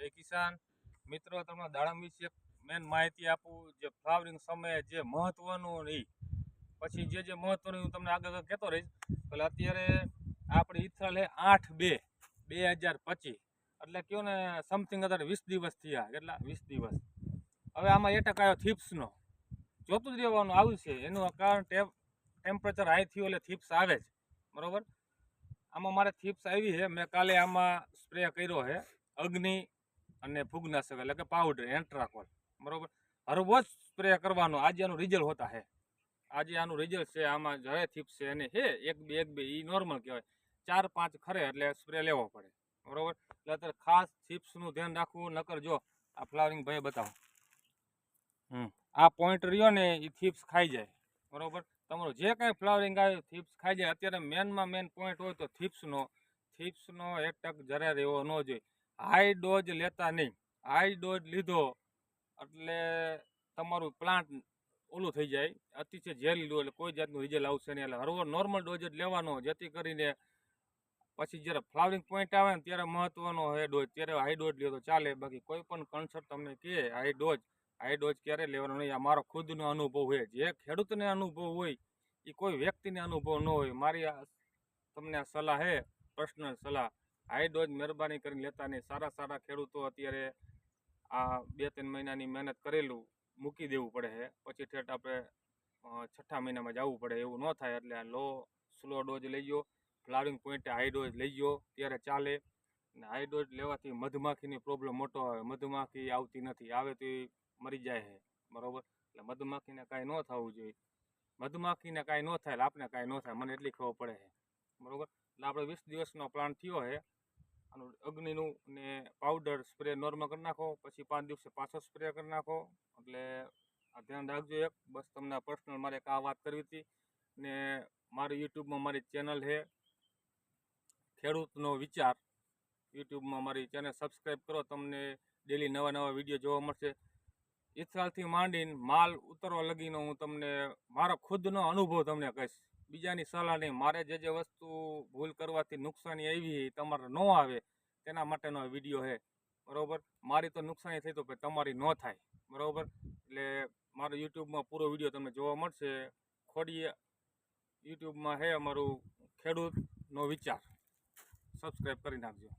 જય કિસાન મિત્રો, તમને દાડમ વિશે મેન માહિતી આપું. જે ફ્લાવરિંગ સમયે જે મહત્વનું એ પછી જે મહત્વનું હું તમને આગળ કહેતો રહીશ. એટલે અત્યારે આપણી ઈથલ છે 8/2/2025, એટલે કયો ને સમથિંગ અત્યારે 20 દિવસ થયા. કેટલા 20 દિવસ. હવે આમાં એટક આવ્યો થીપ્સનો. જોતું જ રહેવાનું આવ્યું છે. એનું કારણ ટેમ્પરેચર હાઈ થયું એટલે થીપ્સ આવે જ, બરાબર. આમાં મારે થીપ્સ આવી છે. મેં કાલે આમાં સ્પ્રે કર્યો છે અગ્નિ અને ફૂગનાશક એટલે કે પાવડર એન્ટ્રાકોલ, બરાબર. હરરોજ સ્પ્રે કરવાનો. આજે આનું રિઝલ્ટ હોતા છે. આજે આનું રિઝલ્ટ છે. આમાં જયારે થીપ્સ છે એને હે એક બે એ નોર્મલ કહેવાય. 4-5 ખરે એટલે સ્પ્રે લેવો પડે, બરાબર. એટલે અત્યારે ખાસ થીપ્સનું ધ્યાન રાખવું. નકર જો આ ફ્લાવરિંગ ભાઈ બતાવો, આ પોઈન્ટ રહ્યો ને એ થીપ્સ ખાઈ જાય, બરાબર. તમારું જે કાંઈ ફ્લાવરિંગ આવે થીપ્સ ખાઈ જાય. અત્યારે મેન પોઈન્ટ હોય તો થીપ્સનો એટક જરા રહેવો ન જોઈએ. હાઈ ડોઝ લેતા નહીં. હાઈ ડોઝ લીધો એટલે તમારું પ્લાન્ટ ઓલું થઈ જાય, અતિશય ઝેરી લો એટલે કોઈ જાતનું રિઝલ્ટ આવશે નહીં. એટલે હરવો નોર્મલ ડોઝ જ લેવાનો, જેથી કરીને પછી જ્યારે ફ્લાવરિંગ પોઈન્ટ આવે ને ત્યારે મહત્વનો હે ડોઝ. ત્યારે હાઈ ડોઝ લ્યો તો ચાલે. બાકી કોઈ પણ કન્સર્ટ તમને કહે હાઈ ડોઝ ક્યારે લેવાનો નહીં. આ મારો ખુદનો અનુભવ છે. જે ખેડૂતને અનુભવ હોય એ કોઈ વ્યક્તિને અનુભવ ન હોય. મારી તમને આ સલાહ છે, પર્સનલ સલાહ. હાઈ ડોઝ મહેરબાની કરીને લેતા નહીં. સારા ખેડૂતો અત્યારે આ 2-3 મહિનાની મહેનત કરેલું મૂકી દેવું પડે છે. પછી ઠેઠ આપણે 6ઠા મહિનામાં જવું પડે. એવું ન થાય. એટલે આ સ્લો ડોઝ લઈ ગયો. ફ્લાવરિંગ પોઈન્ટે હાઈ ડોઝ લઈ ગયો ત્યારે ચાલે. અને હાઈ ડોઝ લેવાથી મધમાખીની પ્રોબ્લેમ મોટો આવે. મધમાખી આવતી નથી, આવે તો એ મરી જાય છે, બરાબર. એટલે મધમાખીને કાંઈ ન થવું જોઈએ. મધમાખીને કાંઈ ન થાય એટલે આપણે કાંઈ ન થાય. મને એટલી ખબર પડે છે, બરાબર. એટલે આપણે 20 દિવસનો પ્લાન થયો છે. આનું અગ્નિનું ને પાવડર સ્પ્રે નોર્મલ કરી નાખો. પછી 5 દિવસે પાછો સ્પ્રે કરી નાખો. એટલે આ ધ્યાન રાખજો. એક બસ તમને પર્સનલ મારે એક આ વાત કરવી હતી. ને મારી યુટ્યુબમાં મારી ચેનલ છે ખેડૂતનો વિચાર. યુટ્યુબમાં મારી ચેનલ સબસ્ક્રાઈબ કરો. તમને ડેલી નવા વિડીયો જોવા મળશે. ઈથરાલથી માંડીને માલ ઉતરવા લગીનો હું તમને મારો ખુદનો અનુભવ તમને કહીશ. બીજાની સલાહ નહીં. મારે જે વસ્તુ ભૂલ કરવાથી નુકસાની આવી તમારે ન આવે તેના માટેનો વિડીયો છે, બરાબર. મારી તો નુકસાની થઈ તો તમારી ન થાય, બરાબર. એટલે મારો યુટ્યુબમાં પૂરો વિડીયો તમને જોવા મળશે. ખોડીએ યુટ્યુબમાં છે અમારું ખેડૂતનો વિચાર. સબસ્ક્રાઈબ કરી નાખજો.